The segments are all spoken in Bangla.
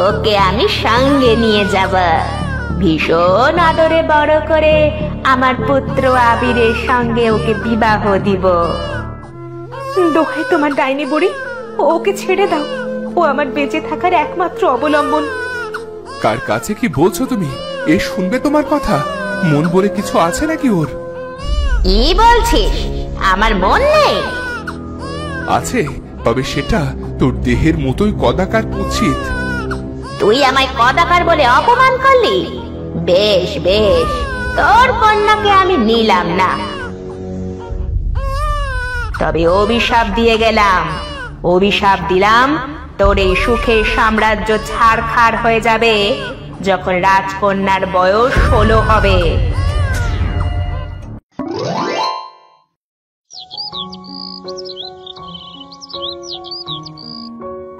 ওকে আমি সঙ্গে নিয়ে যাব, ভীষণ আদরে বড় করে আমার পুত্র আবিরের সঙ্গে ওকে বিবাহ দিব। দোহাই তোমার ডাইনি বুড়ি, ওকে ছেড়ে দাও। ও আমার বেঁচে থাকার একমাত্র অবলম্বন। কার কাছে কি বলছো তুমি? এ শুনবে তোমার কথা? মন বলে কিছু আছে নাকি ওর? কি বলছিস? আমার মন নেই? আছে, তবে সেটা তোর দেহের মতোই কদাকার কুৎসিত। তুই আমায় কদাকার বলে অপমান করলি? বেশ বেশ, তোর কন্যাকে আমি নিলাম না, তবে অভিশাপ দিয়ে গেলাম। অভিশাপ দিলাম, তোর এই সুখের সাম্রাজ্য ছাড়খাড় হয়ে যাবে যখন রাজকন্যার বয়স 16 হবে।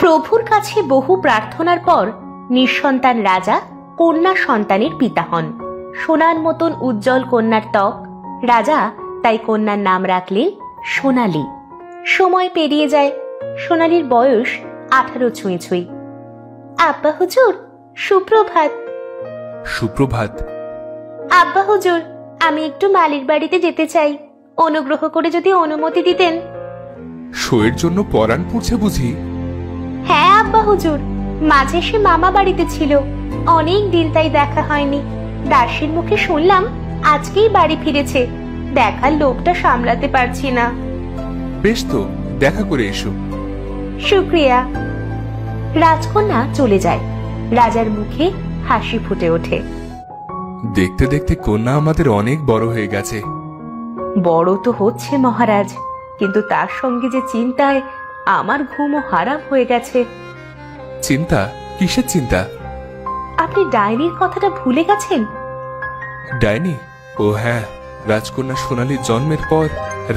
প্রভুর কাছে বহু প্রার্থনার পর নিঃসন্তান রাজা কন্যা সন্তানের পিতা হন। সোনার মতন উজ্জ্বল কন্যার ত্বক, রাজা তাই কন্যার নাম রাখলেন সোনালী। সময় পেরিয়ে যায়, সোনালীর বয়স 18 ছুঁই ছুঁই। আব্বা হুজুর, সুপ্রভাত। সুপ্রভাত। আব্বা হুজুর, আমি একটু মালির বাড়িতে যেতে চাই, অনুগ্রহ করে যদি অনুমতি দিতেন। শোয়ের জন্য পরাণ পড়ছে বুঝি? হ্যাঁ আব্বা হুজুর, মাঝে সে মামা বাড়িতে ছিল, অনেক দিন তাই দেখা হয়নি। দাসীর মুখে শুনলাম আজকেই বাড়ি ফিরেছে, দেখার লোভটা সামলাতে পারছি না। বেশ তো, দেখা করে এসো। শুক্রিয়া। রাজকন্যা চলে যায়, রাজার মুখে হাসি ফুটে ওঠে। দেখতে দেখতে কন্যা আমাদের অনেক বড় হয়ে গেছে। বড় তো হচ্ছে মহারাজ, কিন্তু তার সঙ্গে যে চিন্তায় আমার ঘুমও হারাম হয়ে গেছে। চিন্তা? কিসের চিন্তা? আপনি ডাইনির কথাটা ভুলে গেছেন? ডাইনি? ও হ্যাঁ, রাজকন্যা সোনালীর জন্মের পর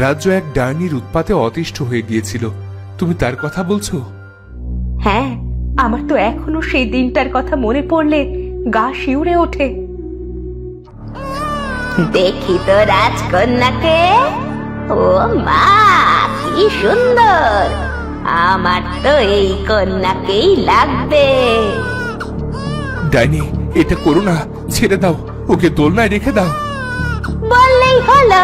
রাজ্য এক ডাইনির উৎপাতে অতিষ্ঠ হয়ে গিয়েছিল। তুমি তার কথা বলছো? হ্যাঁ, আমার তো এখনো সেই দিনটার কথা মনে পড়লে গা শিউরে ওঠে। দেখি তো রাজকন্যাকে। ও মা, কি সুন্দর! আমার তো এই কন্যাকেই লাগবে। ডাইনি, এটা করো না, ছেড়ে দাও, ওকে দোলনায় রেখে দাও। বললেই হলো,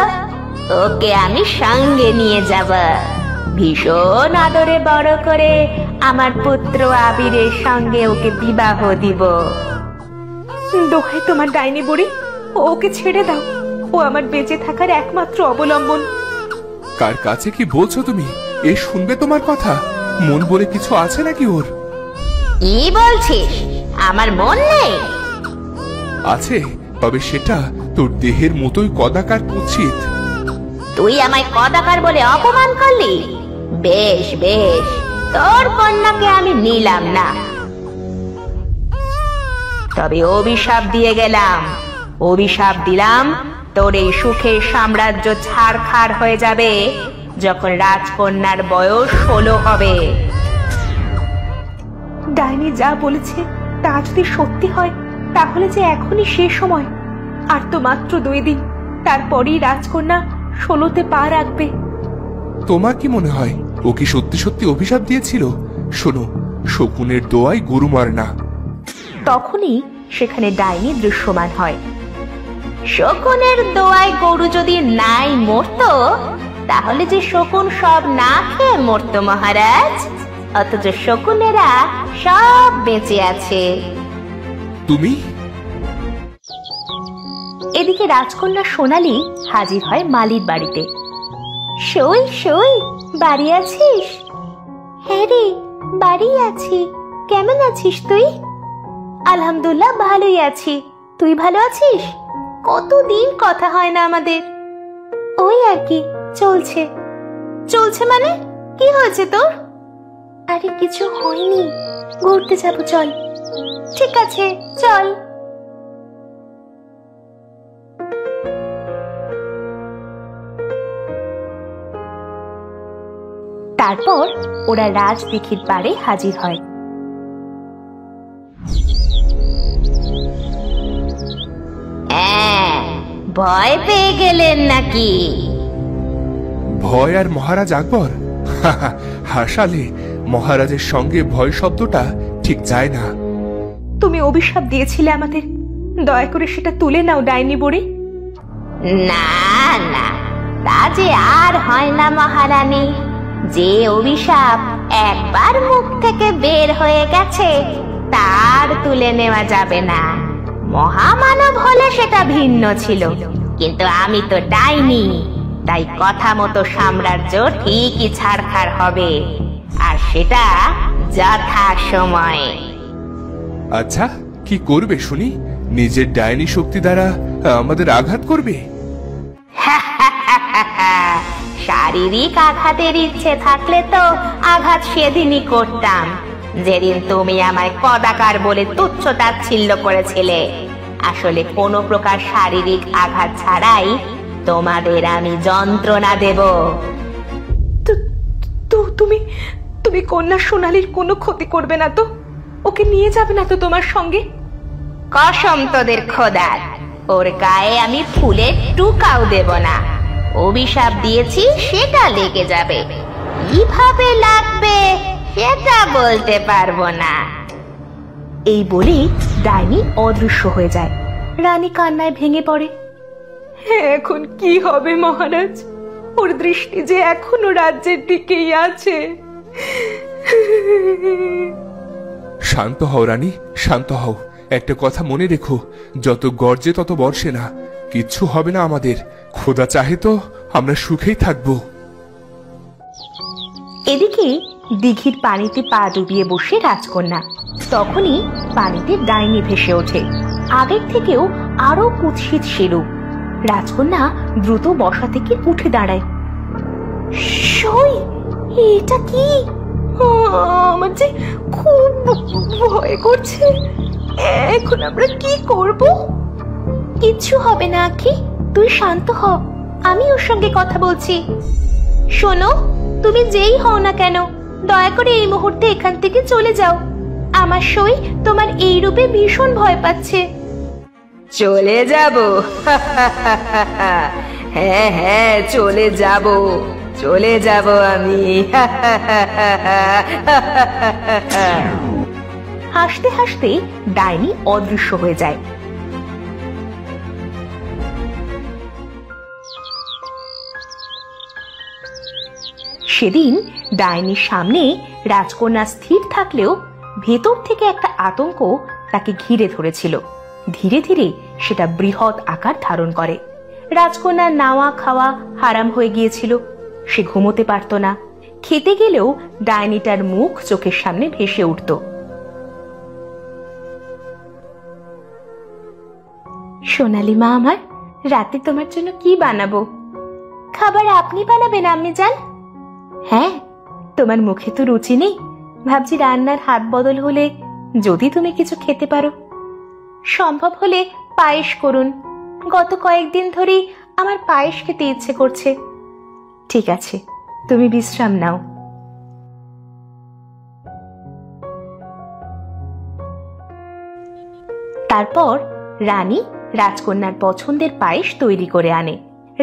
ওকে আমি সঙ্গে নিয়ে যাব, ভীষণ আদরে বড় করে আমার পুত্র আবিরের সঙ্গে ওকে বিবাহ দিব। দোহাই তোমার ডাইনি বুড়ি, ওকে ছেড়ে দাও। ও আমার বেঁচে থাকার একমাত্র অবলম্বন। কার কাছে কি বলছো তুমি? এ শুনবে তোমার কথা? মন বলে কিছু আছে নাকি ওর? কি বলছিস? আমার মন নেই? আছে, তবে সেটা তোর দেহের মতোই কদাকার কুৎসিত। তুই আমায় কদাকার বলে অপমান করলি? বেশ বেশ, তোর কন্যাকে আমি নিলাম না, তবে অভিশাপ দিয়ে গেলাম। অভিশাপ দিলাম, তোর এই সুখের সাম্রাজ্য ছাড়খাড় হয়ে যাবে যখন রাজকন্যার বয়স 16 হবে। ডাইনি যা বলেছে তা যদি সত্যি হয়, তাহলে যে এখনই শেষ সময়। আর তো মাত্র 2 দিন, তারপরেই রাজকন্যা 16তে পা রাখবে। তোমার কি মনে হয় ও কি সত্যি সত্যি অভিশাপ দিয়েছিল? শোনো, শকুনের দোয়ায় গরু মার না। তখনই সেখানে ডাইনি দৃশ্যমান হয়। শকুনের দোয়ায় গরু যদি নাই মরতো, তাহলে যে শকুন সব না খেয়ে মরতো মহারাজ, অথচ শকুনেরা সব বেঁচে আছে। তুমি? এদিকে রাজকন্যা সোনালী হাজির হয় মালির বাড়িতে। সই সই, বাড়ি আছিস? হ্যাঁ রে, বাড়ি আছি। কেমন আছিস তুই? আলহামদুলিল্লাহ, ভালোই আছি। তুই ভালো আছিস? কতদিন কথা হয় না আমাদের। ওই আর কি, চলছে। চলছে মানে? কি হয়েছে তোর? আরে কিছু হয়নি, ঘুরতে যাবো, চল। ঠিক আছে, চল। তারপর ওরা রাজদিঘির পাড়ে হাজির হয়। ভয় পেয়ে গেলেন নাকি? ভয় আর মহারাজ আকবর? হাসালে, মহারাজের সঙ্গে ভয় শব্দটা ঠিক যায় না। তুমি অভিশাপ দিয়েছিলে আমাদের, দয়া করে সেটা তুলে নাও ডাইনি বুড়ি। না না, তা যে আর হয় না মহারানী। যে অভিশাপ একবার মুখ থেকে বের হয়ে গেছে তার তুলে নেওয়া যাবে না। মহামানব হলে সেটা ভিন্ন ছিল, কিন্তু আমি তো ডাইনি, তাই কথা মতো সাম্রাজ্য ঠিকই ছাড়খাড় হবে, আর সেটা যথা সময়ে। আচ্ছা, কি করবে শুনি? নিজের ডাইনি শক্তি দ্বারা আমাদের আঘাত করবে? শারীরিক আঘাতের ইচ্ছে থাকলে তো আঘাত সেদিনই করতাম, যেদিন তুমি আমায় কদাকার বলে তুচ্ছ তাচ্ছিল্য করেছিলে। আসলে কোনো প্রকার শারীরিক আঘাত ছাড়াই তোমাদের আমি যন্ত্রণা দেব। তুমি তুমি কন্যা সোনালীর কোনো ক্ষতি করবে না তো? ওকে নিয়ে যাবে না তো তোমার সঙ্গে? কসম তোদের খোদার, ওর গায়ে আমি ফুলের টুকাও দেব না। অভিশাপ দিয়েছি সেটা লেগে যাবে, কিভাবে লাগবে সেটা বলতে পারবো না। এই বলেই ডাইনি অদৃশ্য হয়ে যায়। রানী কান্নায় ভেঙে পড়ে। এখন কি হবে মহারাজ? ওর দৃষ্টি যে এখনো রাজ্যের দিকেই আছে। শান্ত হও রানী, শান্ত হও। একটা কথা মনে রেখো, যত গর্জে তত বর্ষে না। কিচ্ছু হবে না আমাদের। খোদা চাহে তো আমরা সুখেই থাকবো। এদিকে দিঘির পানিতে পা ডুবিয়ে বসে রাজকন্যা। তখনই পানিতে ডাইনি ভেসে ওঠে, আগের থেকেও আরো কুৎসিত সেরূপ। রাজকন্যা দ্রুত বসা থেকে উঠে দাঁড়ায়। সই, এটা কি? আমার যে খুব ভয় করছে। এখন আমরা কি করব? কিচ্ছু হবে না আখি, তুই শান্ত হ, আমি ওর সঙ্গে কথা বলছি। শোনো, তুমি যেই হও না কেন, দয়া করে এই মুহূর্তে এখান থেকে চলে যাও। আমার সই তোমার এই রূপে ভীষণ ভয় পাচ্ছে। চলে যাব? হ্যাঁ হ্যাঁ, চলে যাব, চলে যাব আমি। হাসতে হাসতে ডাইনি অদৃশ্য হয়ে যায়। সেদিন ডাইনির সামনে রাজকন্যা স্থির থাকলেও ভেতর থেকে একটা আতঙ্ক তাকে ঘিরে ধরেছিল। ধীরে ধীরে সেটা বৃহৎ আকার ধারণ করে। রাজকন্যার নাওয়া খাওয়া হারাম হয়ে গিয়েছিল। সে ঘুমোতে পারত না। খেতে গেলেও ডাইনিটার মুখ চোখের সামনে ভেসে উঠত। সোনালি মা আমার, রাতে তোমার জন্য কি বানাবো? খাবার আপনি বানাবেন আম্মি জান? হ্যাঁ, তোমার মুখে তো রুচি নেই, ভাবছি রান্নার হাত বদল হলে যদি তুমি কিছু খেতে পারো। সম্ভব হলে পায়েস করুন, গত কয়েকদিন ধরেই আমার পায়েস খেতে ইচ্ছে করছে। ঠিক আছে, তুমি বিশ্রাম নাও। তারপর রানী রাজকন্যার পছন্দের পায়েস তৈরি করে আনে।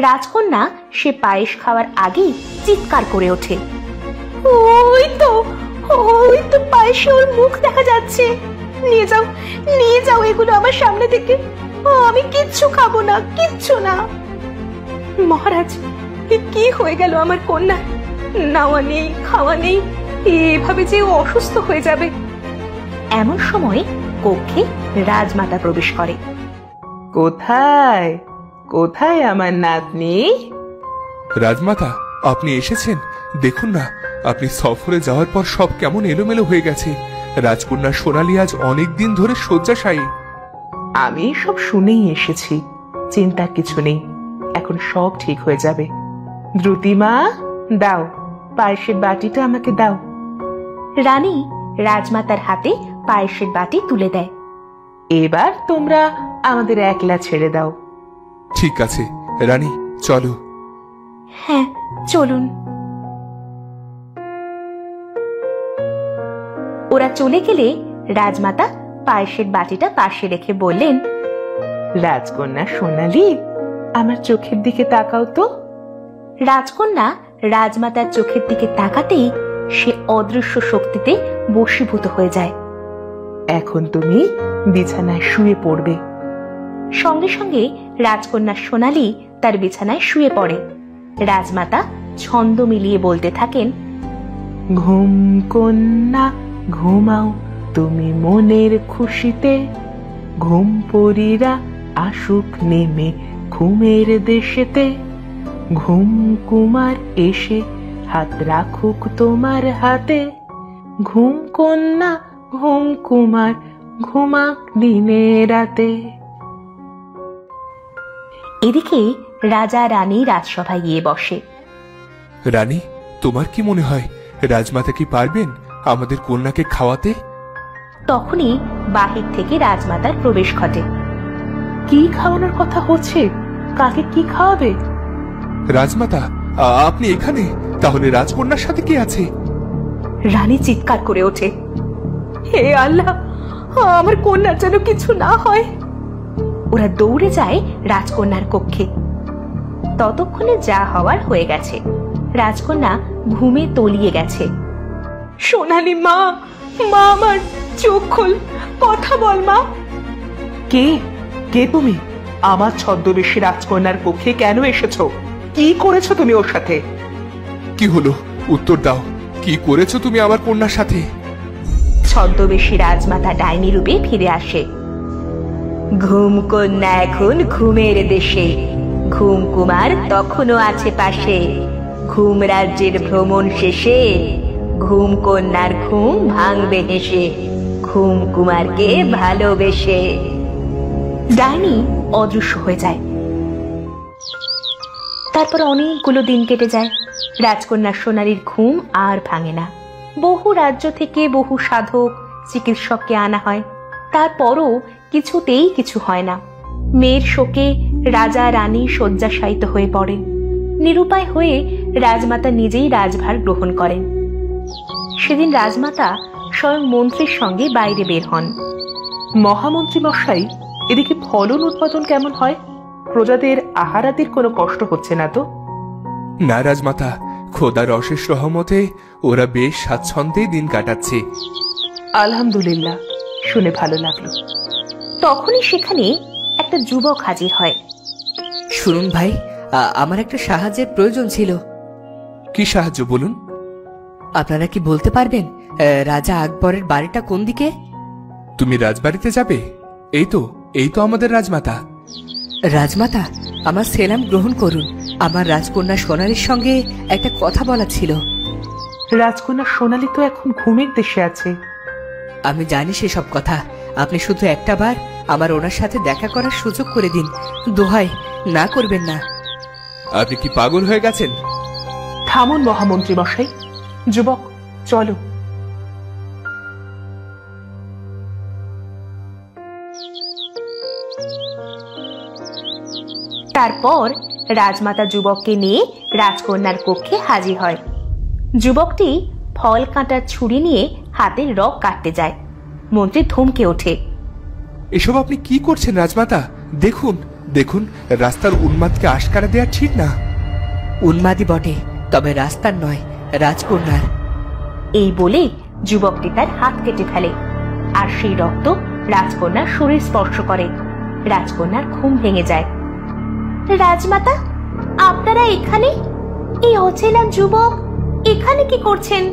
রাজকন্যা সে পায়েস খাওয়ার আগেই চিৎকার করে ওঠে, ওই তো পায়েসে ওর মুখ দেখা যাচ্ছে। নিয়ে যাও, নিয়ে যাও এগুলো আমার সামনে থেকে। আমি কিচ্ছু খাবো না, কিচ্ছু না। মহারাজ, কি হয়ে গেল আমার কন্যা? নাওয়া নেই, খাওয়া নেই, এভাবে যে অসুস্থ হয়ে যাবে। এমন সময় কক্ষে রাজমাতা প্রবেশ করে। কোথায় কোথায় আমার নাতনি? রাজমাতা, আপনি এসেছেন? দেখুন না, আপনি সফরে যাওয়ার পর সব কেমন এলোমেলো হয়ে গেছে। রাজকন্যা সোনালী আজ অনেকদিন ধরে শয্যাশায়ী। আমি সব শুনেই এসেছি, চিন্তার কিছু নেই, এখন সব ঠিক হয়ে যাবে। দ্রুতিমা, দাও পায়েসের বাটিটা আমাকে দাও। রানী রাজমাতার হাতে পায়েসের বাটি তুলে দেয়। এবার তোমরা আমাদের একলা ছেড়ে দাও। ঠিক আছে রানী, চলো। হ্যাঁ, চলুন। ওরা চলে গেলে রাজমাতা পায়েসের বাটিটা পাশে রেখে বললেন, রাজকন্যা সোনালী, আমার চোখের দিকে তাকাও তো। রাজকন্যা রাজমাতার চোখের দিকে তাকাতেই সে অদৃশ্য শক্তিতে বশীভূত হয়ে যায়। এখন তুমি বিছানায় শুয়ে পড়বে। সঙ্গে সঙ্গে রাজকন্যা সোনালী তার বিছানায় শুয়ে পড়ে। রাজমাতা ছন্দ মিলিয়ে বলতে থাকেন, ঘুম কন্যা ঘুমাও তুমি মনের খুশিতে, ঘুম পরীরা আসুক নেমে ঘুমের দেশেতে, ঘুম কুমার এসে হাত রাখুক তোমার হাতে, ঘুম কন্যা ঘুম কুমার ঘুমাক দিনে রাতে। এদিকে রাজা রানী রাজসভায় গিয়ে বসে। রানী, তোমার কি মনে হয় রাজমাতা কি পারবেন আমাদের কন্যাকে খাওয়াতে? তখনই বাহির থেকে রাজমাতার প্রবেশ ঘটে। কি খাওয়ানোর কথা হচ্ছে? কাকে কি খাওয়াবে? রাজমাতা, আপনি এখানে? তাহলে রাজকন্যার সাথে কি আছে? রানী চিৎকার করে ওঠে, হে আল্লাহ, আমার কন্যার যেন কিছু না হয়। ওরা দৌড়ে যায় রাজকন্যার কক্ষে। ততক্ষণে যা হওয়ার হয়ে গেছে। রাজকন্যা ঘুমে তলিয়ে গেছে। সোনালী মা, মা আমার, চোখ খোল, কথা বল মা। কে কে তুমি? আমার ছদ্মবেশী রাজকন্যার কক্ষে কেন এসেছো? কি করেছো তুমি ওর সাথে? কি হলো, উত্তর দাও। কি করেছো তুমি আমার কন্যার সাথে? ছদ্মবেশী রাজমাতা ডাইনি রূপে ফিরে আসে। ঘুম কন্যা এখন ঘুমের দেশে, ঘুম কুমার তখনও আছে পাশে, ঘুম রাজ্যের ভ্রমণ শেষে ঘুম কন্যার ঘুম ভাঙবে হেসে, ঘুম কুমারকে ভালোবেসে। ডাইনি অদৃশ্য হয়ে যায়। তারপর অনেকগুলো দিন কেটে যায়। রাজকন্যা সোনালীর ঘুম আর ভাঙে না। বহু রাজ্য থেকে বহু সাধক চিকিৎসককে আনা হয়, তারপরও কিছুতেই কিছু হয় না। মেয়ের শোকে রাজা রানী শয্যাশায়িত হয়ে পড়েন। নিরুপায় হয়ে রাজমাতা নিজেই রাজভার গ্রহণ করেন। সেদিন রাজমাতা স্বয়ং মন্ত্রীর সঙ্গে বাইরে বের হন। মহামন্ত্রী মশাই, এদিকে ফলন উৎপাদন কেমন হয়? প্রজাদের আহারাদির কোনো কষ্ট হচ্ছে না তো? না রাজমাতা, খোদার অশেষ রহমতে ওরা বেশ স্বাচ্ছন্দ্যে দিন কাটাচ্ছে। আলহামদুলিল্লাহ, শুনে ভালো লাগলো। তখনই সেখানে একটা যুবক হাজির হয়। শুনুন ভাই, আমার একটা সাহায্যের প্রয়োজন ছিল। কি সাহায্য বলুন? আপনারা কি বলতে পারবেন রাজা আকবরের বাড়িটা কোন দিকে? তুমি রাজবাড়িতে যাবে? এই তো আমাদের রাজমাতা। রাজমাতা, আমার সেলাম গ্রহণ করুন। আমার রাজকন্যা সোনালীর সঙ্গে একটা কথা বলা ছিল। রাজকন্যা সোনালী তো এখন ঘুমের দেশে আছে। আমি জানি সেসব কথা। আপনি শুধু একটা বার আমার ওনার সাথে দেখা করার সুযোগ করে দিন। দোহাই, না করবেন না। আপনি কি পাগল হয়ে গেছেন? থামুন মহামন্ত্রী মশাই। যুবক, চলো। তারপর রাজমাতা যুবককে নিয়ে রাজকন্যার কক্ষে হাজির হয়। যুবকটি ফল কাঁটার ছুরি নিয়ে হাতের রগ কাটতে যায়। মন্ত্রী ধমকে ওঠে, এসব আপনি কি করছেন রাজমাতা? দেখুন দেখুন, রাস্তার উন্মাদকে আশকারা দেয়া ঠিক না। উন্মাদই বটে, তবে রাস্তার নয়, রাজকন্যার। এই বলে যুবকটি তার হাত কেটে ফেলে, আর সেই রক্ত রাজকন্যার শরীর স্পর্শ করে। রাজকন্যার ঘুম ভেঙে যায়। রাজমাতা, আপনারা এখানে? এই অচেনা যুবক এখানে কি করছেন?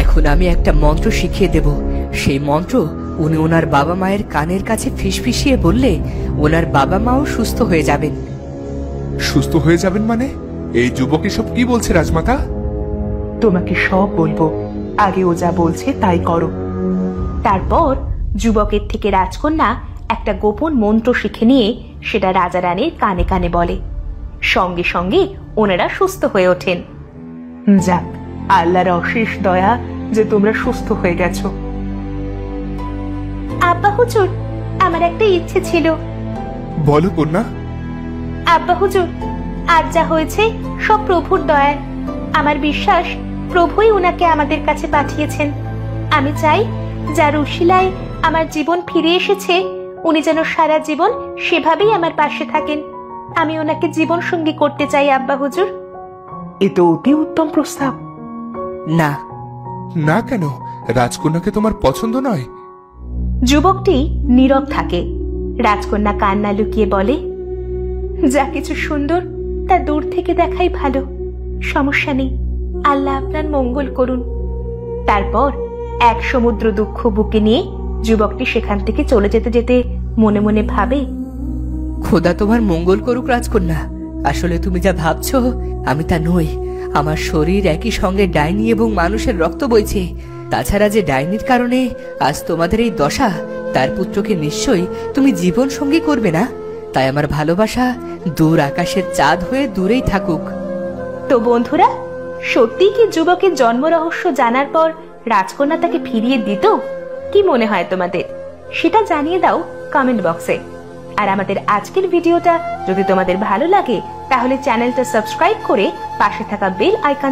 এখন আমি একটা মন্ত্র শিখিয়ে দেব। সেই মন্ত্র উনি ওনার বাবা মায়ের কানের কাছে ফিসফিসিয়ে বললে ওনার বাবা মাও সুস্থ হয়ে যাবেন। সুস্থ হয়ে যাবেন মানে? এই যুবক এসব কি বলছে রাজমাতা? তোমাকে সব বলবো, আগে ও যা বলছে তাই করো। তারপর যুবকের থেকে রাজকন্যা একটা গোপন মন্ত্র শিখে নিয়ে সেটা রাজা রানীর কানে কানে বলে। সঙ্গে সঙ্গে ওনারা সুস্থ হয়ে ওঠেন। যাক, আল্লাহর অশেষ দয়া যে তোমরা সুস্থ হয়ে গেছো। আব্বা হুজুর, আমার একটা ইচ্ছে ছিল। বলো কন্যা। আব্বা হুজুর, আজ যা হয়েছে সব প্রভুর দয়ায়। আমার বিশ্বাস প্রভুই উনাকে আমাদের কাছে পাঠিয়েছেন। আমি চাই যার উশিলায় আমার জীবন ফিরে এসেছে, উনি যেন সারা জীবন সেভাবেই আমার পাশে থাকেন। আমি ওনাকে জীবন সঙ্গী করতে চাই আব্বা হুজুর। এ তো অতি উত্তম প্রস্তাব। না। না কেন? রাজকন্যাকে তোমার পছন্দ নয়? যুবকটি নীরব থাকে। রাজকন্যা কান্না লুকিয়ে বলে, যা কিছু সুন্দর তা দূর থেকে দেখাই ভালো। সমস্যা নেই, আল্লাহ আপনার মঙ্গল করুন। তারপর এক সমুদ্র দুঃখ বুকে নিয়ে যুবকটি সেখান থেকে চলে যেতে যেতে মনে মনে ভাবে, খোদা তোমার মঙ্গল করুক রাজকন্যা। আসলে তুমি যা ভাবছো আমি তা নই। আমার শরীর একই সঙ্গে ডাইনি এবং মানুষের রক্ত বইছে। তাছাড়া যে ডাইনির কারণে আজ তোমাদের এই দশা, তার পুত্রকে নিশ্চয়ই তুমি জীবন সঙ্গী করবে না। তাই আমার ভালোবাসা দূর আকাশের চাঁদ হয়ে দূরেই থাকুক। তো বন্ধুরা, সত্যি কি যুবকের জন্ম রহস্য জানার পর রাজকন্যা তাকে ফিরিয়ে দিত? কি মনে হয় তোমাদের? সেটা জানিয়ে দাও কমেন্ট বক্সে। আর আমাদের আজকের ভিডিওটা যদি তোমাদের ভালো লাগে তাহলে চ্যানেলটা সাবস্ক্রাইব করে পাশে থাকা বেল আইকন